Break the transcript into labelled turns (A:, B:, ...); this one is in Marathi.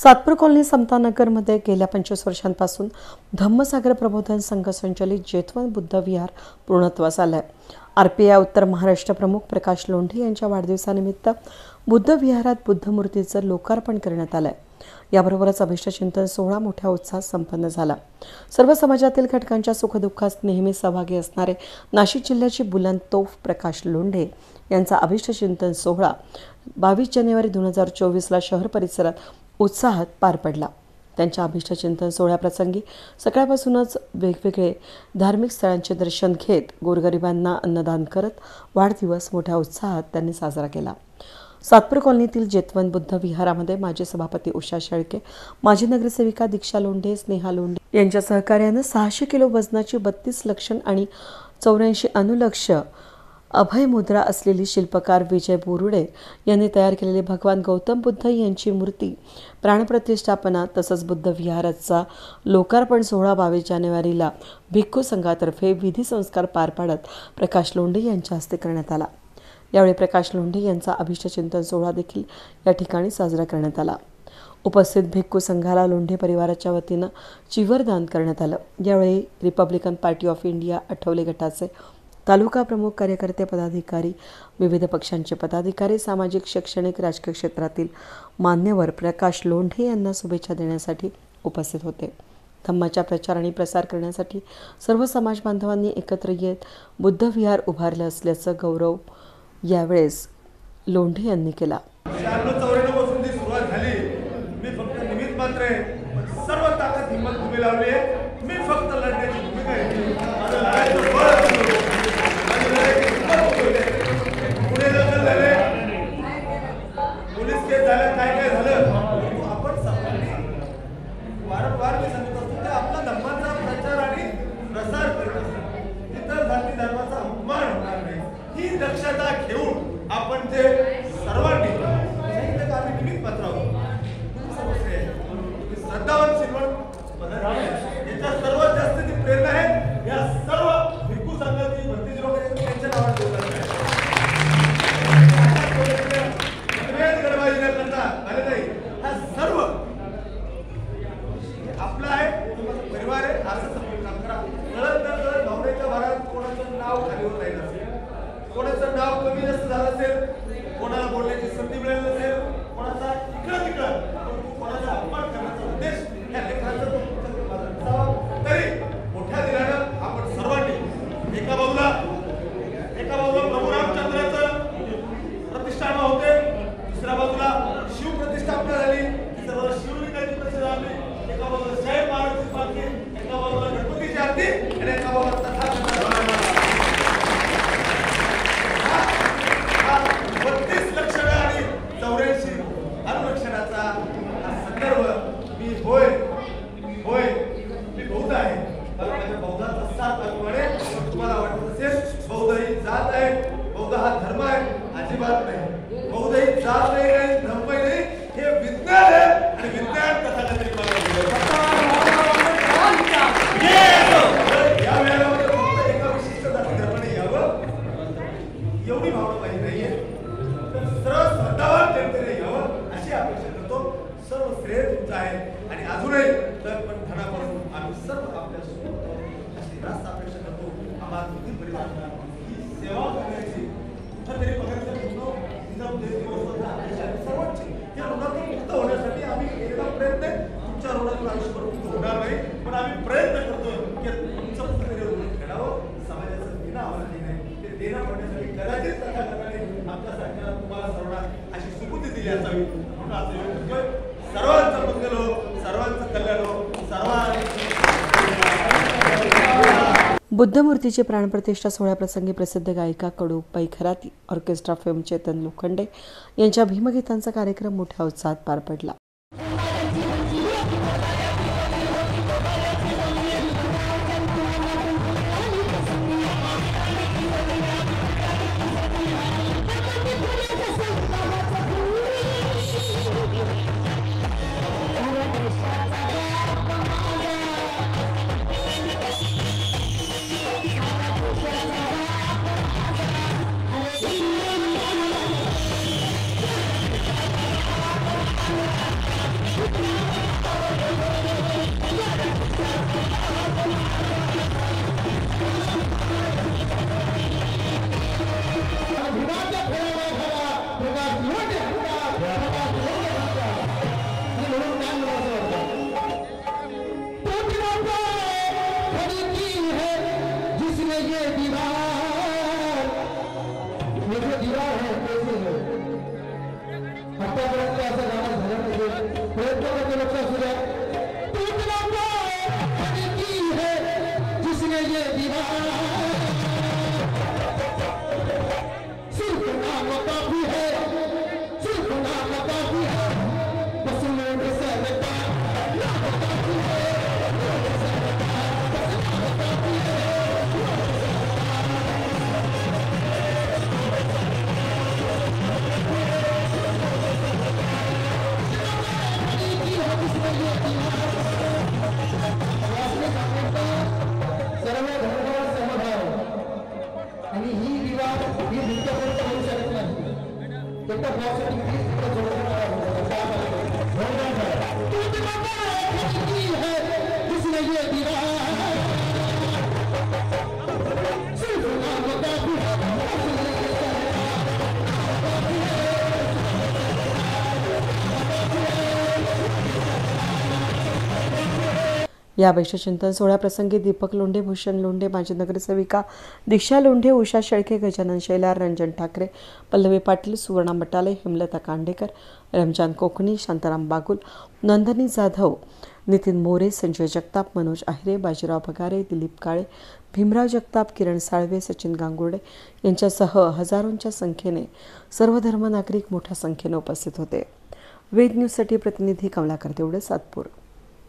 A: सातपूर कॉलनी समतानगरमध्ये गेल्या 25 वर्षांपासून धम्मसागर प्रबोधन संघ संचलित जेतवन बुद्ध विहार पूर्णत्वास आलंय। आरपीआय उत्तर महाराष्ट्र प्रमुख प्रकाश लोंढे यांच्या वाढदिवसानिमित्त बुद्ध विहारात बुद्ध मूर्तीचं लोकार्पण करण्यात आलंय। याबरोबरच अभिष्टचिंतन सोहळा मोठ्या उत्साहात संपन्न झाला। सर्व समाजातील घटकांच्या सुखदुःखात नेहमी सहभागी असणारे नाशिक जिल्ह्याचे बुलंद तोफ प्रकाश लोंढे यांचा अभिष्टचिंतन सोहळा 22 जानेवारी 2024 ला शहर परिसरात उत्साहात पार पडला। त्यांच्या अभिष्टचिंतन सोहळ्याप्रसंगी सकाळपासूनच वेगवेगळे धार्मिक स्थळांचे दर्शन घेत गोरगरिबांना अन्नदान करत वाढदिवस मोठ्या उत्साहात त्यांनी साजरा केला। सातपूर कॉलनीतील जेतवन बुद्ध विहारामध्ये माजी सभापती उषा शेळके, माजी नगरसेविका दीक्षा लोंढे, स्नेहा लोंढे यांच्या सहकार्याने 600 किलो वजनाची 32 लक्षण आणि 84 अनुलक्ष अभय मुद्रा असलेली शिल्पकार विजय बोरुडे यांनी तयार केलेली भगवान गौतम बुद्ध यांची मूर्ती प्राणप्रतिष्ठापना तसंच बुद्ध विहाराचा लोकार्पण सोहळा 22 जानेवारीला भिक्खू संघातर्फे विधी संस्कार पार पाडत प्रकाश लोंढे यांच्या हस्ते करण्यात आला। यावेळी प्रकाश लोंढे यांचा अभिष्टचिंतन सोहळा देखील या ठिकाणी साजरा करण्यात आला। उपस्थित भिक्खू संघाला लोंढे परिवाराच्या वतीनं चिवरदान करण्यात आलं। यावेळी Republican party of India Athawale गटाचे तालुका प्रमुख, कार्यकर्ते, पदाधिकारी, विविध पक्षांचे पदाधिकारी, सामाजिक, शैक्षणिक, राजकीय क्षेत्रातील मान्यवर प्रकाश लोंढे यांना शुभेच्छा देण्यासाठी उपस्थित होते। धम्माचा प्रचार आणि प्रसार करण्यासाठी सर्व समाज बांधवांनी एकत्र येत बुद्ध विहार उभारले असल्याचं गौरव यावेळेस लोंढे यांनी केला।
B: 94 पासून जी सुरुवात झाली, मी फक्त निमित्त मात्र आहे, सर्व ताकद हिम्मत तुम्ही लावली आहे, मी फक्त लढण्याची भूमिका घेतली। माझं लढायचं बळ असलं, पुढे दखल झाले, पोलीस केस झालं, काय काय झालं, आपण सर्वांनी वारंवार मी सांगत असतो की आपला धर्माचा प्रचार आणि प्रसार करत असतो, इतर जाती धर्माचा अपमान होणार नाही ही दक्षता घेऊन आपण ते सर्वांनी सांगितलं की आम्ही निमित्त मात्र आहोत। श्रद्धावान श्रीमंत याच्या सर्वात जास्त जी प्रेरणा आहे या सर्व भिक्खू संघाची भरती लोक त्यांच्या नावात बोलतात आले नाही। हा सर्व आपला आहे, परिवार आहे, असं समजून काम करा। कळत तर भावनेच्या भरात कोणाचं नाव खालीवर राहिलं असेल, कोणाचं नाव कमी जास्त झालं असेल, कोणाला बोलण्याची संधी मिळाली नसेल, कोणाचा इकडं तिकडं कोणाचा अपमान करण्याचा उद्देश या लेखनाचा तरी मोठ्या दिलानं आपण सर्वांनी एका बाजूला प्रभू रामचंद्राचं प्रतिष्ठापना होते, दुसऱ्या बाजूला शिव प्रतिष्ठापना झाली, तिसऱ्या बाजूला शिवलिंगाची प्रतिष्ठा झाली, एका बाजूला जय महाराजची पालखी, एका बाजूला गणपतीची आरती आणि एका बाजूला तुम्हाला वाटत असेल बौद्ध ही जात आहे, बौद्ध हा धर्म आहे, अजिबात नाही। बौद्ध ही जात नाही, धर्म नाही, हे विज्ञान आहे आणि विज्ञान कसा तरी या वेळेला फक्त एका विशिष्ट जाती धर्माने यावं एवढी भावना पाहिजे नाहीये, तर सर्व श्रद्धावान जनतेने यावं अशी अपेक्षा करतो। सर्व श्रेय तुमचं आहे आणि अजूनही तर पण धनापासून आम्ही सर्व आपल्या अशी रास्त अपेक्षा करतो। आम्हाला दोन्ही परिवारांना ही सेवा करण्याची कुठंतरी पगाराचा सर्वांची या ऋणातून मुक्त होण्यासाठी आम्ही केलेला प्रयत्न आहे। तुमच्या ऋणातून आयुष्यभर मुक्त होणार नाही, पण आम्ही प्रयत्न करतोय की तुमचं कुठेतरी ऋण फेडावं, समाजाचं देणं आम्हाला देणं आहे, ते देणं होण्यासाठी कदाचित सरकारने आमच्या सरकारला तुम्हाला सर्वांना अशी सुबुद्धी दिली असावी म्हणून असं योग्य सर्वांचं मंगल हो, सर्वांचं कल्याण हो,
A: बुद्ध मूर्तीची प्राणप्रतिष्ठा सोहळ्याप्रसंगी प्रसिद्ध गायिका कडू पैखराती, ऑर्केस्ट्रा फेम चेतन लोखंडे यांच्या भीमगीतांचा कार्यक्रम मोठ्या उत्साहात पार पडला। या वैश्वचिंतन सोहळ्याप्रसंगी दीपक लोंढे, भूषण लोंढे, माजी नगरसेविका दीक्षा लोंढे, उषा शेळके, गजानन शेलार, रंजन ठाकरे, पल्लवी पाटील, सुवर्णा मटाले, हेमलता कांडेकर, रमजान कोकणी, शांताराम बागुल, नंदनी जाधव, नितीन मोरे, संजय जगताप, मनोज आहिरे, बाजीराव पगारे, दिलीप काळे, भीमराव जगताप, किरण साळवे, सचिन गांगुर्डे यांच्यासह हजारोंच्या संख्येने सर्व धर्म नागरिक मोठ्या संख्येने उपस्थित होते. वेद न्यूजसाठी प्रतिनिधी कमलाकर देवडे, सातपूर.